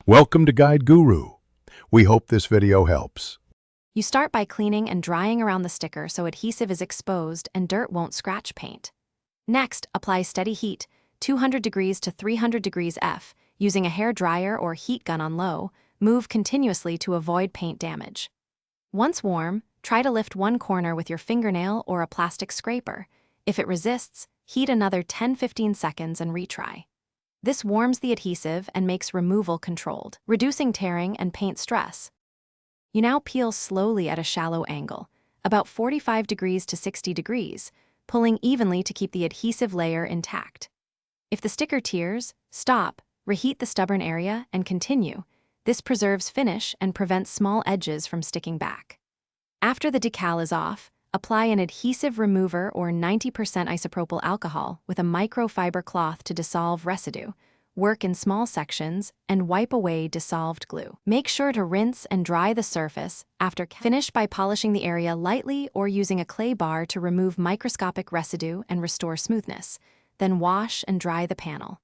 Welcome to Guide Guru. We hope this video helps. You start by cleaning and drying around the sticker so adhesive is exposed and dirt won't scratch paint. Next, apply steady heat, 200 degrees to 300 degrees F, using a hair dryer or heat gun on low. Move continuously to avoid paint damage. Once warm, try to lift one corner with your fingernail or a plastic scraper. If it resists, heat another 10-15 seconds and retry. This warms the adhesive and makes removal controlled, reducing tearing and paint stress. You now peel slowly at a shallow angle, about 45 degrees to 60 degrees, pulling evenly to keep the adhesive layer intact. If the sticker tears, stop, reheat the stubborn area, and continue. This preserves finish and prevents small edges from sticking back. After the decal is off, apply an adhesive remover or 90% isopropyl alcohol with a microfiber cloth to dissolve residue. Work in small sections and wipe away dissolved glue. Make sure to rinse and dry the surface after. Finish by polishing the area lightly or using a clay bar to remove microscopic residue and restore smoothness. Then wash and dry the panel.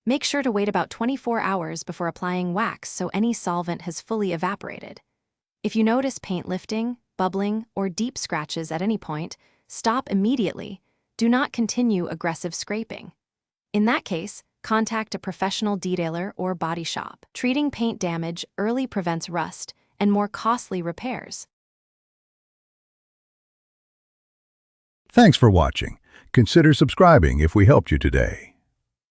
Make sure to wait about 24 hours before applying wax so any solvent has fully evaporated. If you notice paint lifting, bubbling, or deep scratches at any point, stop immediately. Do not continue aggressive scraping. In that case, contact a professional detailer or body shop. Treating paint damage early prevents rust and more costly repairs. Thanks for watching. Consider subscribing if we helped you today.